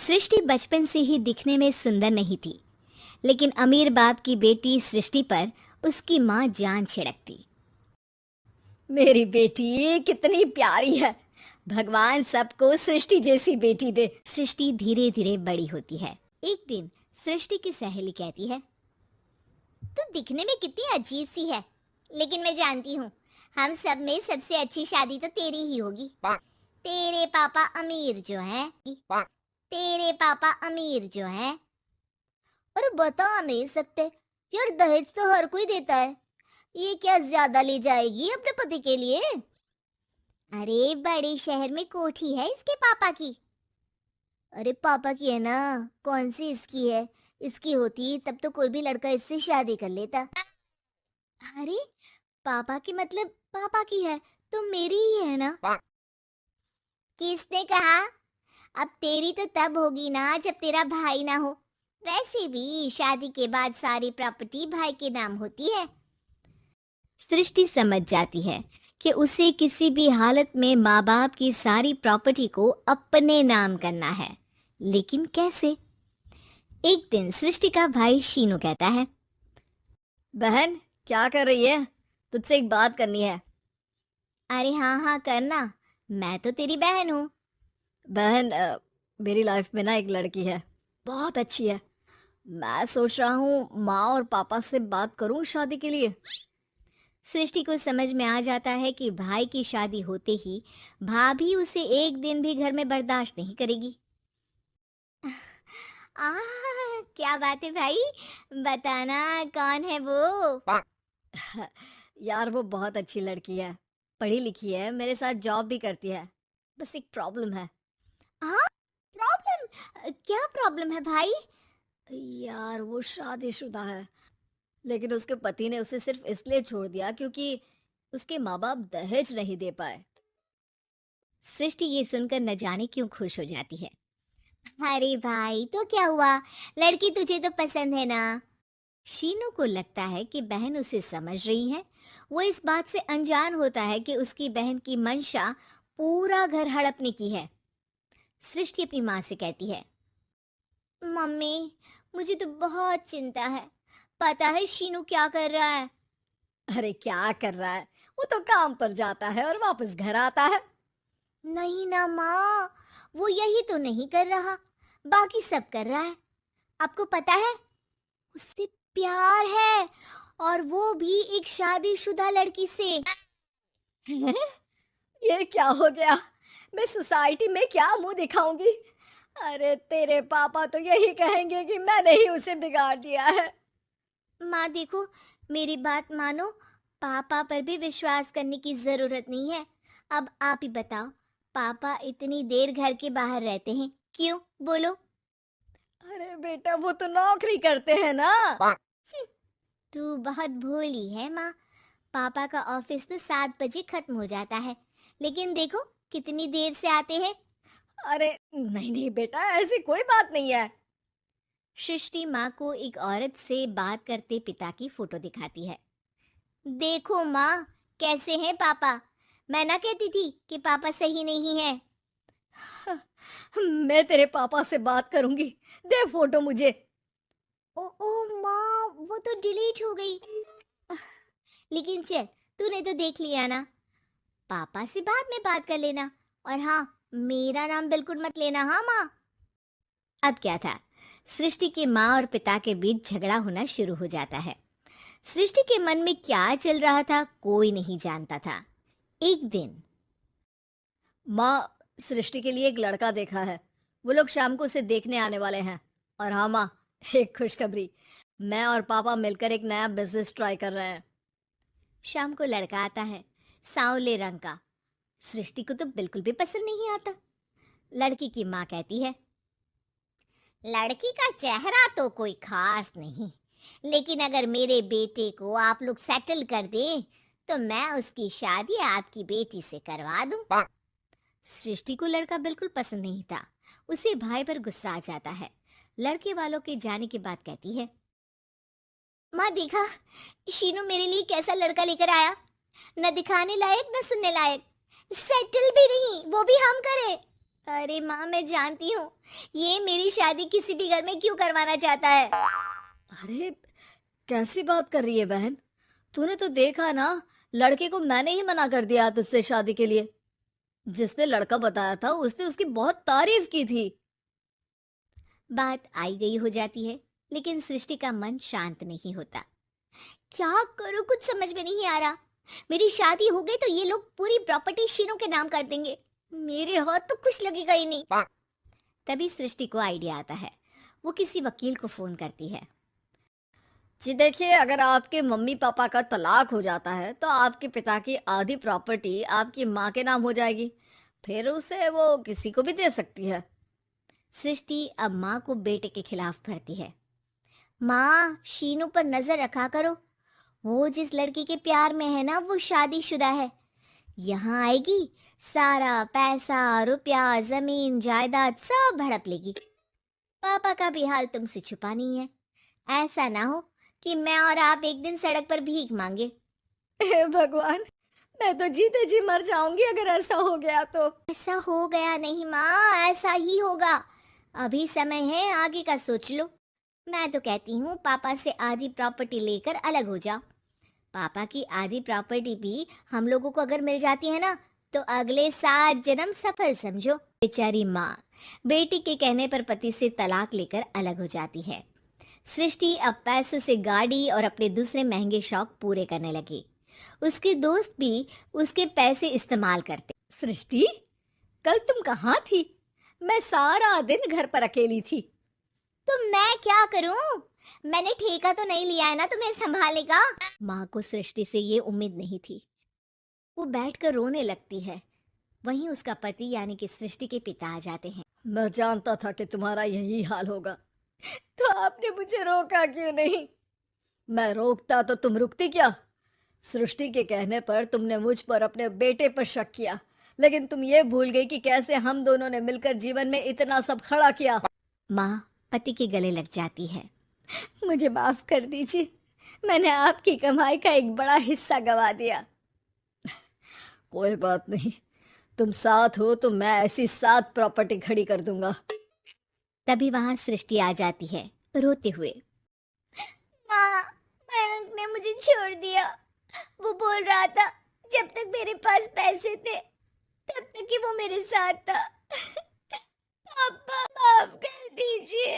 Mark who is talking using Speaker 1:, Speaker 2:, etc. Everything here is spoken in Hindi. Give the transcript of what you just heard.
Speaker 1: सृष्टि बचपन से ही दिखने में सुंदर नहीं थी, लेकिन अमीर बाप की बेटी सृष्टि पर उसकी माँ जान छिड़कती। मेरी बेटी कितनी प्यारी है। भगवान सबको सृष्टि जैसी बेटी दे। सृष्टि धीरे धीरे बड़ी होती है। एक दिन सृष्टि की सहेली कहती है, तू दिखने में कितनी अजीब सी है, लेकिन मैं जानती हूँ हम सब में सबसे अच्छी शादी तो तेरी ही होगी। तेरे पापा अमीर जो हैं, तेरे पापा अमीर जो हैं। अरे बता नहीं सकते यार, दहेज तो हर कोई देता है, ये क्या ज्यादा ले जाएगी अपने पति के लिए? अरे बड़े शहर में कोठी है इसके पापा की। अरे पापा की है ना, कौन सी इसकी है? इसकी होती तब तो कोई भी लड़का इससे शादी कर लेता। अरे पापा की मतलब पापा की है तो मेरी ही है ना? किसने कहा? अब तेरी तो तब होगी ना जब तेरा भाई ना हो। वैसे भी शादी के बाद सारी प्रॉपर्टी भाई के नाम होती है। सृष्टि समझ जाती है कि उसे किसी भी हालत में माँ बाप की सारी प्रॉपर्टी को अपने नाम करना है, लेकिन कैसे? एक दिन सृष्टि का भाई शीनू कहता है, बहन क्या कर रही है? तुझसे एक बात करनी है। अरे हाँ हाँ करना, मैं तो तेरी बहन हूँ। बहन मेरी लाइफ में ना एक लड़की है, बहुत अच्छी है। मैं सोच रहा हूँ माँ और पापा से बात करूँ शादी के लिए। सृष्टि को समझ में आ जाता है कि भाई की शादी होते ही भाभी उसे एक दिन भी घर में बर्दाश्त नहीं करेगी। आह, क्या बात है भाई, बताना कौन है वो? यार वो बहुत अच्छी लड़की है, पढ़ी लिखी है, मेरे साथ जॉब भी करती है। बस एक प्रॉब्लम है। हाँ, प्रॉब्लम? क्या प्रॉब्लम है भाई? यार वो शादीशुदा है, लेकिन उसके पति ने उसे सिर्फ इसलिए छोड़ दिया क्योंकि उसके माँ बाप दहेज नहीं दे पाए। सृष्टि ये सुनकर न जाने क्यों खुश हो जाती है। अरे भाई तो क्या हुआ, लड़की तुझे तो पसंद है ना? शीनू को लगता है कि बहन उसे समझ रही है। वो इस बात से अनजान होता है कि उसकी बहन की मंशा पूरा घर हड़पने की है। सृष्टि अपनी माँ से कहती है, मम्मी मुझे तो बहुत चिंता है। पता है शीनू क्या कर रहा है? अरे क्या कर रहा है? वो तो काम पर जाता है और वापस घर आता है। नहीं ना माँ, वो यही तो नहीं कर रहा, बाकी सब कर रहा है। आपको पता है उससे प्यार है, और वो भी एक शादीशुदा लड़की से। ये क्या हो गया? मैं सोसाइटी में क्या मुंह दिखाऊंगी? अरे तेरे पापा तो यही कहेंगे कि मैंने ही उसे बिगाड़ दिया है। माँ देखो, मेरी बात मानो, पापा पर भी विश्वास करने की जरूरत नहीं है। अब आप ही बताओ, पापा इतनी देर घर के बाहर रहते हैं क्यों, बोलो? अरे बेटा वो तो नौकरी करते हैं ना। तू बहुत भोली है माँ। पापा का ऑफिस तो 7 बजे खत्म हो जाता है, लेकिन देखो कितनी देर से आते हैं। अरे नहीं नहीं बेटा, ऐसी कोई बात नहीं है। सृष्टि माँ को एक औरत से बात करते पिता की फोटो दिखाती है। देखो माँ, कैसे हैं पापा? मैं ना कहती थी कि पापा सही नहीं है। मैं तेरे पापा से बात करूंगी, दे फोटो मुझे। ओ ओ माँ, वो तो डिलीट हो गई। लेकिन चल, तूने तो देख लिया ना, पापा से बाद में बात कर लेना। और हाँ, मेरा नाम बिल्कुल मत लेना, हाँ माँ। अब क्या था, सृष्टि के माँ और पिता के बीच झगड़ा होना शुरू हो जाता है। सृष्टि के मन में क्या चल रहा था कोई नहीं जानता था। एक दिन, माँ सृष्टि के लिए एक लड़का देखा है, वो लोग शाम को उसे देखने आने वाले हैं। और हाँ माँ, एक खुशखबरी, मैं और पापा मिलकर एक नया बिजनेस ट्राई कर रहे हैं। शाम को लड़का आता है, सांवले रंग का। सृष्टि को तो बिल्कुल भी पसंद नहीं आता। लड़की की माँ कहती है, लड़की का चेहरा तो कोई खास नहीं, लेकिन अगर मेरे बेटे को आप लोग सेटल कर दें तो मैं उसकी शादी आपकी बेटी से करवा दूं। सृष्टि को लड़का बिल्कुल पसंद नहीं था। उसे भाई पर गुस्सा आ जाता है। लड़के वालों के जाने के बाद कहती है, माँ देखा, शीनू मेरे लिए कैसा लड़का लेकर आया, न दिखाने लायक न सुनने लायक, सेटल भी नहीं, वो भी हम करें। अरे माँ, मैं जानती हूँ ये मेरी शादी किसी भी घर में क्यों करवाना चाहता है।
Speaker 2: अरे, कैसी बात कर रही है बहन? तूने तो देखा ना, लड़के को मैंने ही मना कर दिया तुझसे शादी के लिए। जिसने लड़का बताया था उसने उसकी बहुत तारीफ की थी।
Speaker 1: बात आई गई हो जाती है, लेकिन सृष्टि का मन शांत नहीं होता। क्या करूँ, कुछ समझ में नहीं आ रहा। मेरी शादी हो गई तो ये लोग पूरी प्रॉपर्टी शीनू के नाम कर देंगे। मेरे हाथ तो कुछ लगेगा ही नहीं। तभी सृष्टि को आइडिया आता है। वो किसी वकील को फोन करती है।
Speaker 2: जी देखिए, अगर आपके मम्मी पापा का तलाक हो जाता है तो आपके पिता की आधी प्रॉपर्टी आपकी माँ के नाम हो जाएगी। फिर उसे वो किसी को भी दे सकती है।
Speaker 1: सृष्टि अब माँ को बेटे के खिलाफ भरती है। माँ, शीनू पर नजर रखा करो। वो जिस लड़की के प्यार में है ना, वो शादीशुदा है। यहाँ आएगी, सारा पैसा, रुपया, जमीन, जायदाद सब हड़प लेगी। पापा का भी हाल तुमसे छुपा नहीं है। ऐसा ना हो कि मैं और आप एक दिन सड़क पर भीख मांगे।
Speaker 2: हे भगवान, मैं तो जीते जी मर जाऊंगी अगर ऐसा हो गया तो।
Speaker 1: ऐसा हो गया नहीं माँ, ऐसा ही होगा। अभी समय है, आगे का सोच लो। मैं तो कहती हूँ पापा से आधी प्रॉपर्टी लेकर अलग हो जाओ। पापा की आधी प्रॉपर्टी भी हम लोगों को अगर मिल जाती है ना, तो अगले 7 जन्म सफल समझो। बेचारी माँ बेटी के कहने पर पति से तलाक लेकर अलग हो जाती है। सृष्टि अब पैसों से गाड़ी और अपने दूसरे महंगे शौक पूरे करने लगी। उसके दोस्त भी उसके पैसे इस्तेमाल करते।
Speaker 2: सृष्टि, कल तुम कहाँ थी? मैं सारा दिन घर पर अकेली थी।
Speaker 1: तो मैं क्या करूं? मैंने ठेका तो नहीं लिया है ना तुम्हें संभालने का। माँ को सृष्टि से ये उम्मीद नहीं थी। वो बैठकर रोने लगती है। वहीं उसका पति यानी कि सृष्टि के पिता आ जाते हैं।
Speaker 2: मैं जानता था कि तुम्हारा यही हाल होगा, तो आपने मुझे रोका क्यों नहीं? मैं रोकता तो तुम रुकती क्या? सृष्टि के कहने पर तुमने मुझ पर अपने बेटे पर शक किया, लेकिन तुम ये भूल गई कि कैसे हम दोनों ने मिलकर जीवन में इतना सब खड़ा किया।
Speaker 1: माँ पति के गले लग जाती है।
Speaker 2: मुझे माफ कर दीजिए, मैंने आपकी कमाई का एक बड़ा हिस्सा गवा दिया। कोई बात नहीं, तुम साथ हो तो मैं ऐसी 7 प्रॉपर्टी खड़ी कर दूंगा।
Speaker 1: तभी वहां सृष्टि आ जाती है, रोते हुए। माँ, मयंक ने मुझे छोड़ दिया। वो बोल रहा था जब तक मेरे पास पैसे थे तब तक ही वो मेरे साथ था। पापा, माफ कर दीजिए।